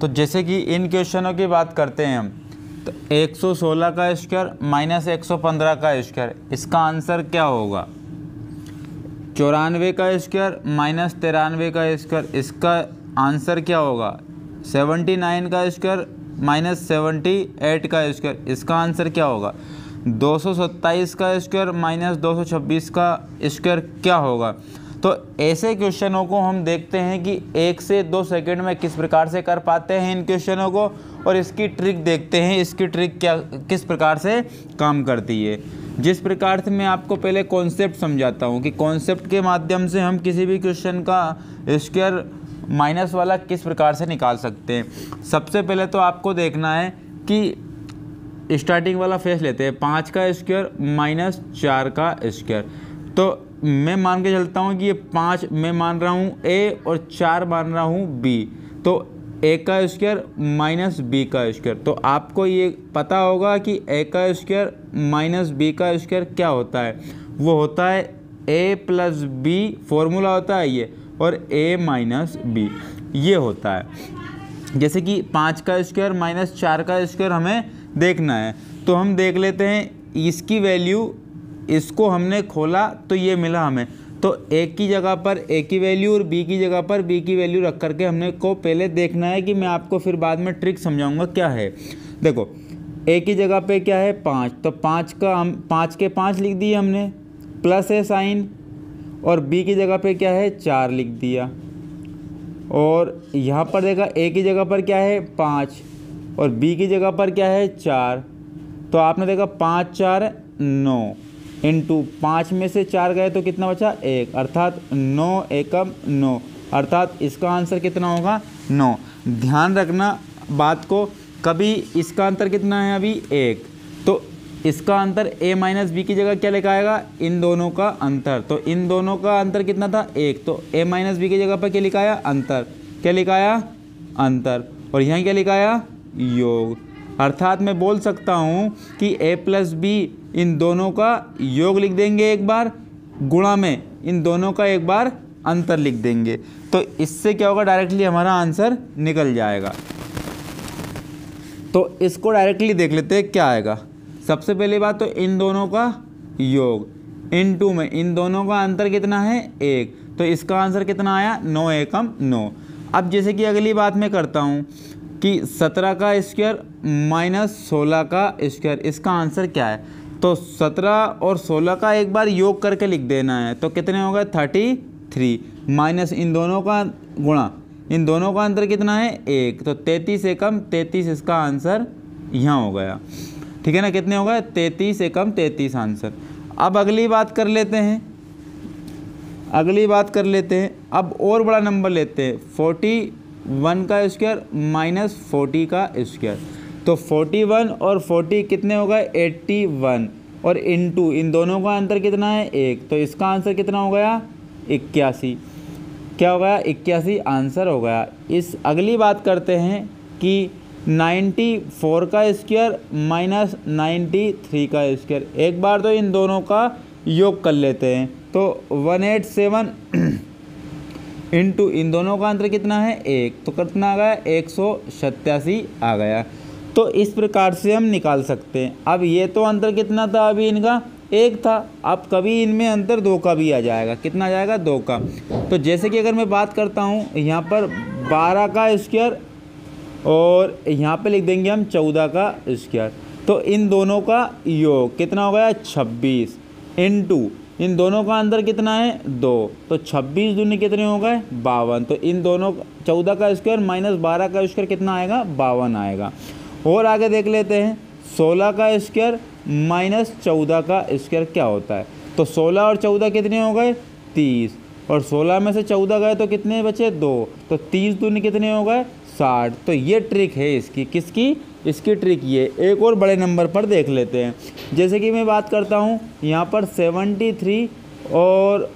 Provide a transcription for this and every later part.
तो जैसे कि इन क्वेश्चनों की बात करते हैं हम, तो 116 का स्क्वायर माइनस 115 का स्क्वायर, इसका आंसर क्या होगा? 94 का स्क्वायर माइनस 93 का स्क्वायर, इसका आंसर क्या होगा? 79 का स्क्वायर माइनस 78 का स्क्वायर, इसका आंसर क्या होगा? 227 का स्क्वायर माइनस 226 का स्क्वायर क्या होगा? तो ऐसे क्वेश्चनों को हम देखते हैं कि 1 से 2 सेकंड में किस प्रकार से कर पाते हैं इन क्वेश्चनों को, और इसकी ट्रिक देखते हैं, इसकी ट्रिक क्या किस प्रकार से काम करती है। जिस प्रकार से मैं आपको पहले कॉन्सेप्ट समझाता हूँ कि कॉन्सेप्ट के माध्यम से हम किसी भी क्वेश्चन का स्क्वायर माइनस वाला किस प्रकार से निकाल सकते हैं। सबसे पहले तो आपको देखना है कि स्टार्टिंग वाला फेस लेते हैं, 5 का स्क्वायर माइनस 4 का स्क्वायर। तो मैं मान के चलता हूँ कि ये 5 मैं मान रहा हूँ ए और 4 मान रहा हूँ बी, तो ए का स्क्वायर माइनस बी का स्क्वायर। तो आपको ये पता होगा कि ए का स्क्वायर माइनस बी का स्क्वायर क्या होता है? वो होता है ए प्लस बी, फॉर्मूला होता है ये, और ए माइनस बी ये होता है। जैसे कि 5 का स्क्वायर माइनस 4 का स्क्वायर हमें देखना है, तो हम देख लेते हैं इसकी वैल्यू, इसको हमने खोला तो ये मिला हमें, तो ए की जगह पर ए की वैल्यू और बी की जगह पर बी की वैल्यू रख करके हमने को पहले देखना है कि मैं आपको फिर बाद में ट्रिक समझाऊंगा क्या है। देखो ए की जगह पे क्या है 5, तो 5 का हम 5 के 5 लिख दिए हमने, प्लस है साइन, और बी की जगह पे क्या है 4 लिख दिया, और यहाँ पर देखा ए की जगह पर क्या है 5 और बी की जगह पर क्या है 4, तो आपने देखा 5 4 9 इंटू 5 में से 4 गए तो कितना बचा 1, अर्थात 9 एकम 9, अर्थात इसका आंसर कितना होगा 9। ध्यान रखना बात को, कभी इसका अंतर कितना है अभी 1, तो इसका अंतर a माइनस बी की जगह क्या लिखा आएगा? इन दोनों का अंतर। तो इन दोनों का अंतर कितना था 1, तो a माइनस बी की जगह पर क्या लिखा आया? अंतर। क्या लिखा आया? अंतर। और यहाँ क्या लिखा आया? योग। अर्थात मैं बोल सकता हूँ कि a प्लस बी इन दोनों का योग लिख देंगे एक बार, गुणा में इन दोनों का एक बार अंतर लिख देंगे, तो इससे क्या होगा? डायरेक्टली हमारा आंसर निकल जाएगा। तो इसको डायरेक्टली देख लेते हैं क्या आएगा। सबसे पहली बात तो इन दोनों का योग, इन 2 में इन दोनों का अंतर कितना है 1, तो इसका आंसर कितना आया 9 एकम 9। अब जैसे कि अगली बात मैं करता हूँ कि 17 का स्क्वायर माइनस 16 का स्क्वायर, इसका आंसर क्या है? तो 17 और 16 का एक बार योग करके लिख देना है, तो कितने हो गए 33, माइनस इन दोनों का गुणा, इन दोनों का अंतर कितना है 1, तो 33 एकम 33 इसका आंसर यहाँ हो गया। ठीक है ना, कितने हो गए 33 एकम 33 आंसर। अब अगली बात कर लेते हैं, अगली बात कर लेते हैं, अब और बड़ा नंबर लेते हैं, 41 का स्क्वायर माइनस 40 का स्क्वायर। तो 41 और 40 कितने हो गए 81, और इनटू इन दोनों का अंतर कितना है 1, तो इसका आंसर कितना हो गया 81। क्या हो गया 81 आंसर हो गया। इस अगली बात करते हैं कि 94 का स्क्वायर माइनस 93 का स्क्वायर, एक बार तो इन दोनों का योग कर लेते हैं, तो 187 इंटू इन दोनों का अंतर कितना है 1, तो कितना आ गया 187 आ गया। तो इस प्रकार से हम निकाल सकते हैं। अब ये तो अंतर कितना था अभी इनका 1 था, अब कभी इनमें अंतर 2 का भी आ जाएगा, कितना आ जाएगा 2 का। तो जैसे कि अगर मैं बात करता हूँ यहाँ पर 12 का स्क्वायर और यहाँ पे लिख देंगे हम 14 का स्क्वायर, तो इन दोनों का योग कितना हो गया 26 इंटू इन दोनों का अंतर कितना है 2, तो 26 दूनी कितने हो गए 52, तो इन दोनों 14 का स्क्वायर माइनस 12 का स्क्वायर कितना आएगा 52 आएगा। और आगे देख लेते हैं 16 का स्क्वायर माइनस 14 का स्क्वायर क्या होता है, तो 16 और 14 कितने हो गए 30, और 16 में से 14 गए तो कितने बचे 2, तो 30 दूनी कितने हो गए 60। तो ये ट्रिक है इसकी, किसकी? इसकी ट्रिक ये। एक और बड़े नंबर पर देख लेते हैं, जैसे कि मैं बात करता हूँ यहाँ पर 73 और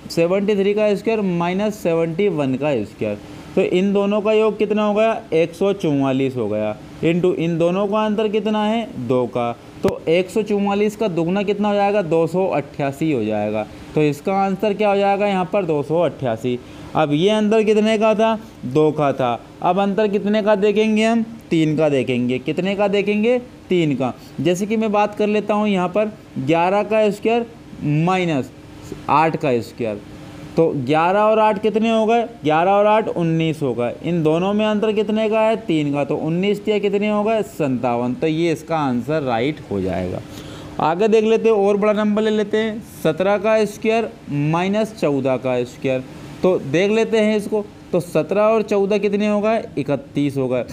73 का स्क्वायर माइनस 71 का स्क्वायर, तो इन दोनों का योग कितना हो गया 144 हो गया, इंटू इन दोनों का अंतर कितना है 2 का, तो 144 का दुगना कितना हो जाएगा 288 हो जाएगा, तो इसका आंसर क्या हो जाएगा यहाँ पर 288। अब ये अंतर कितने का था, 2 का था। अब अंतर कितने का देखेंगे हम, 3 का देखेंगे। कितने का देखेंगे, 3 का। जैसे कि मैं बात कर लेता हूँ यहाँ पर 11 का स्क्वायर माइनस 8 का स्क्वायर, तो 11 और 8 कितने हो गए, 11 और 8 19 हो गए। इन दोनों में अंतर कितने का है, 3 का, तो 19 या कितने हो गए, 57। तो ये इसका आंसर राइट हो जाएगा। आगे देख लेते हैं, और बड़ा नंबर ले लेते हैं, 17 का स्क्वायर माइनस 14 का स्क्वायर। तो देख लेते हैं इसको, तो 17 और 14 कितने हो गए, 31 हो गए।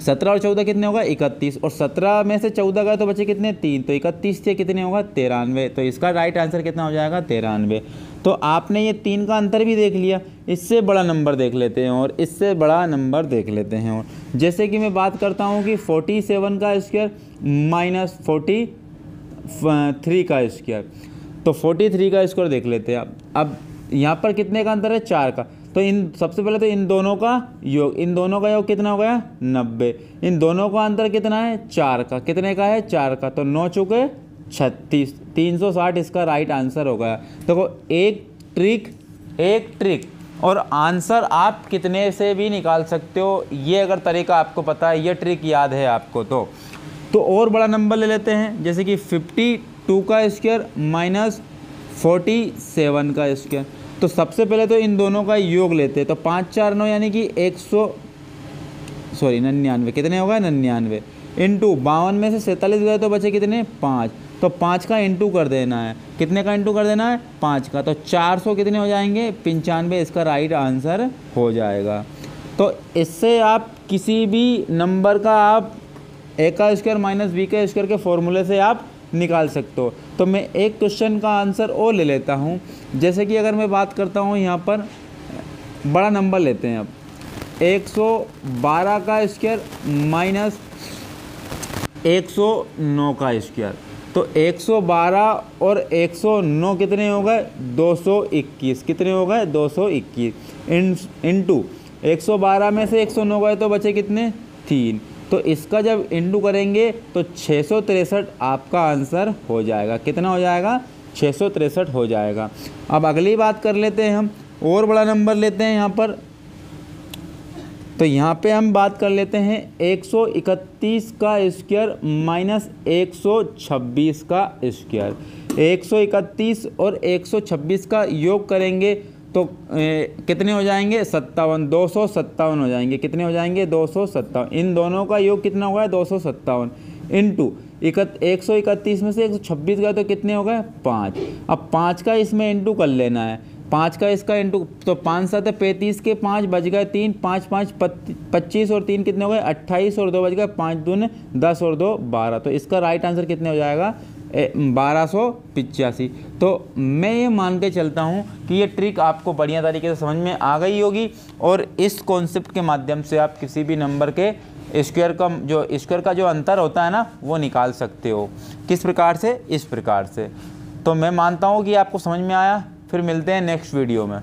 17 और 14 कितने होगा, 31, और 17 में से 14 गए तो बचे कितने, 3, तो 31 से कितने होगा, 93। तो इसका राइट आंसर कितना हो जाएगा, 93। तो आपने ये 3 का अंतर भी देख लिया। इससे बड़ा नंबर देख लेते हैं, और इससे बड़ा नंबर देख लेते हैं। और जैसे कि मैं बात करता हूँ कि 47 का स्क्वायर माइनस 43 का स्क्वायर, तो 43 का स्क्वायर देख लेते हैं। अब यहाँ पर कितने का अंतर है, 4 का। तो इन सबसे पहले तो इन दोनों का योग, इन दोनों का योग कितना हो गया, 90। इन दोनों का अंतर कितना है, 4 का। कितने का है, 4 का। तो 9 चुके 36, 360 इसका राइट आंसर हो गया। देखो एक ट्रिक और आंसर आप कितने से भी निकाल सकते हो, ये अगर तरीका आपको पता है, ये ट्रिक याद है आपको तो और बड़ा नंबर ले लेते हैं। जैसे कि 52 का स्क्वायर माइनस 47 का स्क्वायर। तो सबसे पहले तो इन दोनों का योग लेते हैं। तो 5 4 9 यानी कि 99, कितने होगा, 99 इंटू 52 में से 47 गए तो बचे कितने, 5। तो 5 का इंटू कर देना है। कितने का इंटू कर देना है, 5 का। तो 400 कितने हो जाएंगे, 95 इसका राइट आंसर हो जाएगा। तो इससे आप किसी भी नंबर का आप ए का स्क्वायर माइनस बी का स्क्वायर के फॉर्मूले से आप निकाल सकते हो। तो मैं एक क्वेश्चन का आंसर और ले लेता हूँ। जैसे कि अगर मैं बात करता हूँ यहाँ पर बड़ा नंबर लेते हैं, अब 112 का स्क्वायर माइनस 109 का स्क्वायर। तो 112 और 109 कितने हो गए, 221। कितने हो गए, 221 इंटू 112 में से 109 गए तो बचे कितने, 3। तो इसका जब इंटू करेंगे तो 663 आपका आंसर हो जाएगा। कितना हो जाएगा, 663 हो जाएगा। अब अगली बात कर लेते हैं हम, और बड़ा नंबर लेते हैं यहाँ पर। तो यहाँ पे हम बात कर लेते हैं 131 का स्क्वायर माइनस 126 का स्क्वायर। 131 और 126 का योग करेंगे तो कितने हो जाएंगे, 57, 257 हो जाएंगे। कितने हो जाएंगे, 257। इन दोनों का योग कितना होगा, 257 इंटू 131 में से 126 गए तो कितने हो गए, 5। अब 5 का इसमें इंटू कर लेना है, 5 का इसका इंटू, तो 5 7 35 के 5 बच गए 3, 5 5 25 और 3 कितने हो गए, 28 और 2 बच गए 5 दूने 10 और 2 12। तो इसका राइट आंसर कितने हो जाएगा, 1285। तो मैं ये मान के चलता हूँ कि ये ट्रिक आपको बढ़िया तरीके से समझ में आ गई होगी, और इस कॉन्सेप्ट के माध्यम से आप किसी भी नंबर के स्क्वायर का जो अंतर होता है ना, वो निकाल सकते हो। किस प्रकार से, इस प्रकार से। तो मैं मानता हूँ कि आपको समझ में आया। फिर मिलते हैं नेक्स्ट वीडियो में।